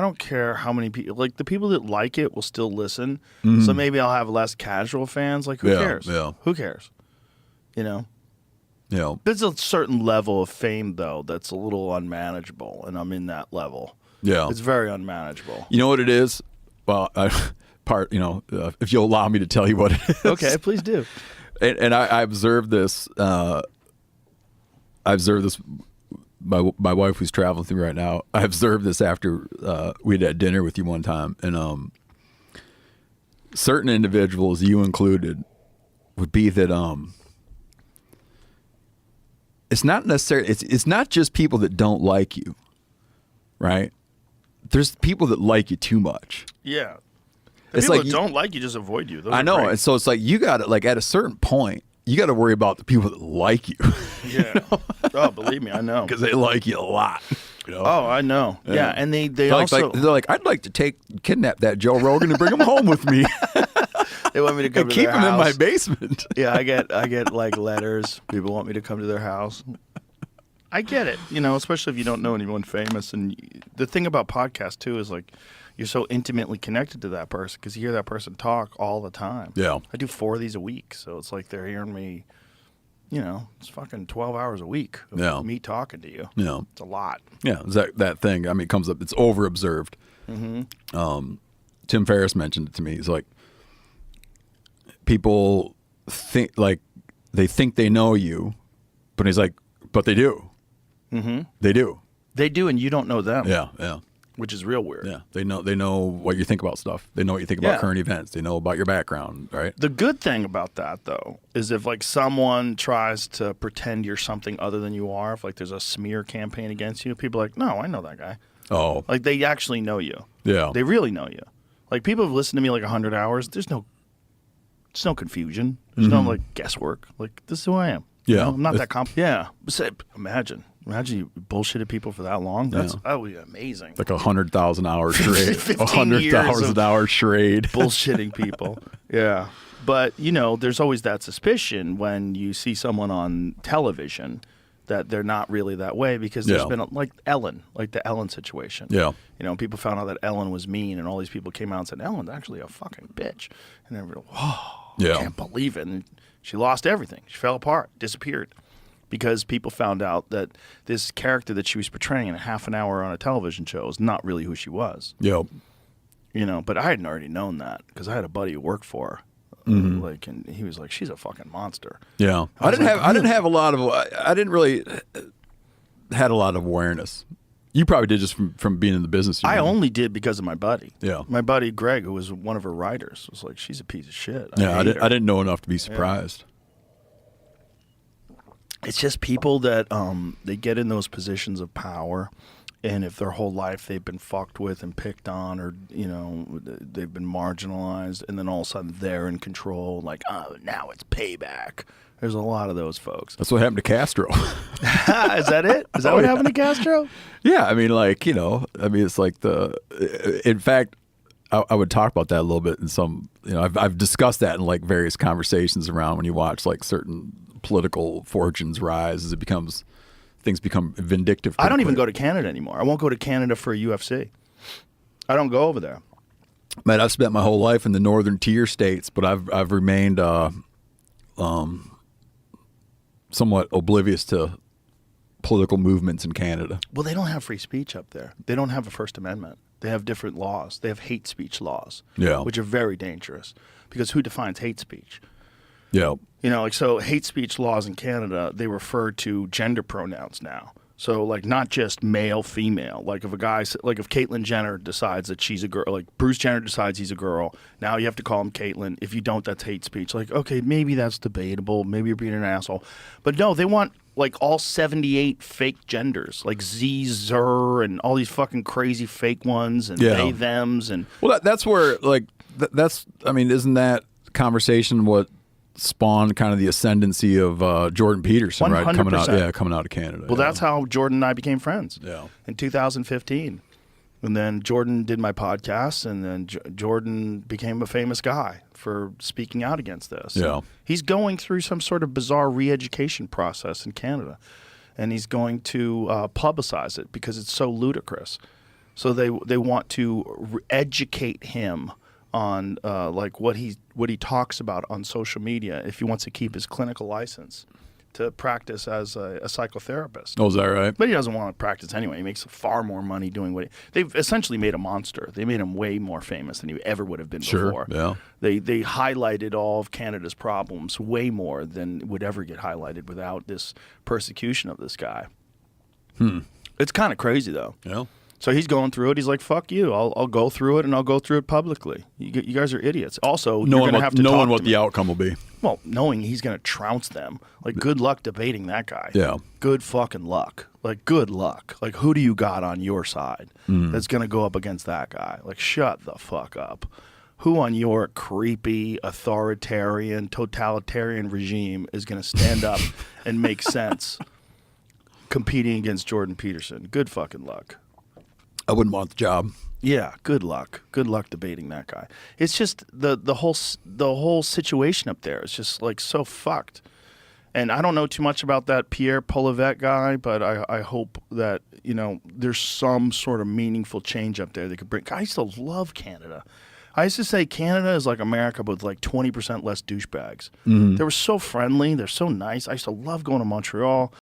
I don't care how many people, like the people that like it will still listen. So maybe I'll have less casual fans. Like, who cares? Yeah. Who cares? You know? Yeah. There's a certain level of fame, though, that's a little unmanageable, and I'm in that level. Yeah. It's very unmanageable. You know what it is? Well, if you'll allow me to tell you what it is. Okay, please do. And I observed this. My wife who's traveling through right now. I observed this after we had dinner with you one time, and certain individuals, you included, would be that it's not necessarily it's not just people that don't like you, right? There's people that like you too much. Yeah. It's people like that don't like you just avoid you. Those I are know, great. and so it's like you got to at a certain point. You got to worry about the people that like you. Yeah. Oh, believe me, I know. Because they like you a lot. You know? Oh, I know. Yeah, and they also... they're like, I'd like to kidnap that Joe Rogan and bring him home with me. They want me to come to keep their him house. in my basement. Yeah, I get like letters. People want me to come to their house. I get it, especially if you don't know anyone famous. And the thing about podcasts, too, is like you're so intimately connected to that person because you hear that person talk all the time. Yeah. I do 4 of these a week, so it's like they're hearing me, it's fucking 12 hours a week of me talking to you. Yeah. It's a lot. Yeah, that thing, I mean, it comes up, it's over-observed. Tim Ferriss mentioned it to me. He's like, people think, they think they know you, but he's like, but they do. They do. They do, and you don't know them. Yeah. Which is real weird. Yeah, they know what you think about stuff. They know what you think about current events. They know about your background, right? The good thing about that, though, is if someone tries to pretend you're something other than you are, if there's a smear campaign against you, people are like, no, I know that guy. Oh. They actually know you. Yeah. They really know you. People have listened to me 100 hours. There's no confusion. There's no guesswork. This is who I am. Yeah. I'm not that Yeah. Imagine you bullshitted that for long. That would be amazing. 100,000 hours charade. 100,000 hour charade. Bullshitting people. Yeah. But, there's always that suspicion when you see someone on television that they're not really that way because there's been Ellen, the Ellen situation. Yeah. People found out that Ellen was mean and all these people came out and said, Ellen's actually a fucking bitch. And they were whoa, I can't believe it. And she lost everything. She fell apart, disappeared. Because people found out that this character that she was portraying in a half an hour on a television show is not really who she was. Yep. But I hadn't already known that because I had a buddy who worked for her. And he was like, she's a fucking monster. Yeah. I didn't really had a lot of awareness. You probably did just from being in the business. I only did because of my buddy. Yeah. My buddy Greg, who was one of her writers, was like, she's a piece of shit. I didn't know enough to be surprised. Yeah. It's just people that they get in those positions of power, and if their whole life they've been fucked with and picked on, or they've been marginalized, and then all of a sudden they're in control. Now it's payback. There's a lot of those folks. That's what happened to Castro. Is that it? Is that what happened to Castro? Yeah, I mean, it's in fact, I would talk about that a little bit in some. I've discussed that in various conversations around when you watch certain political fortunes rise as things become vindictive. I don't even go to Canada anymore. I won't go to Canada for a UFC. I don't go over there. Man, I've spent my whole life in the northern tier states, but I've remained somewhat oblivious to political movements in Canada. Well, they don't have free speech up there. They don't have a First Amendment. They have different laws. They have hate speech laws, which are very dangerous because who defines hate speech? Yeah. So hate speech laws in Canada, they refer to gender pronouns now. So, not just male, female. If a guy, if Caitlyn Jenner decides that she's a girl, Bruce Jenner decides he's a girl, now you have to call him Caitlyn. If you don't, that's hate speech. Okay, maybe that's debatable. Maybe you're being an asshole. But no, they want, all 78 fake genders, Z, Zer, and all these fucking crazy fake ones, and they, thems. And well, that's where, isn't that conversation what spawned kind of the ascendancy of Jordan Peterson, 100%. right? Coming out of Canada. Well, that's how Jordan and I became friends. Yeah. In 2015. And then Jordan did my podcast, and then Jordan became a famous guy for speaking out against this. Yeah. And he's going through some sort of bizarre re-education process in Canada, and he's going to publicize it because it's so ludicrous. So they want to educate him on like what he talks about on social media if he wants to keep his clinical license to practice as a psychotherapist. Oh, is that right? But he doesn't want to practice anyway. He makes far more money doing what they've essentially made a monster. They made him way more famous than he ever would have been before. Yeah. They highlighted all of Canada's problems way more than would ever get highlighted without this persecution of this guy. It's kind of crazy though. Yeah. So he's going through it. He's like, "Fuck you! I'll go through it, and I'll go through it publicly. You guys are idiots." Also, you're going to have to knowing talk what to the me. outcome will be. Well, knowing he's going to trounce them. Like, good luck debating that guy. Yeah. Good fucking luck. Like, good luck. Like, who do you got on your side that's going to go up against that guy? Like, shut the fuck up. Who on your creepy, authoritarian, totalitarian regime is going to stand up and make sense competing against Jordan Peterson? Good fucking luck. I wouldn't want the job. Yeah, good luck. Good luck debating that guy. It's just the whole situation up there is just like so fucked. And I don't know too much about that Pierre Polivet guy, but I hope that, you know, there's some sort of meaningful change up there that could bring. I used to love Canada. I used to say Canada is like America, but with like 20% less douchebags. They were so friendly. They're so nice. I used to love going to Montreal.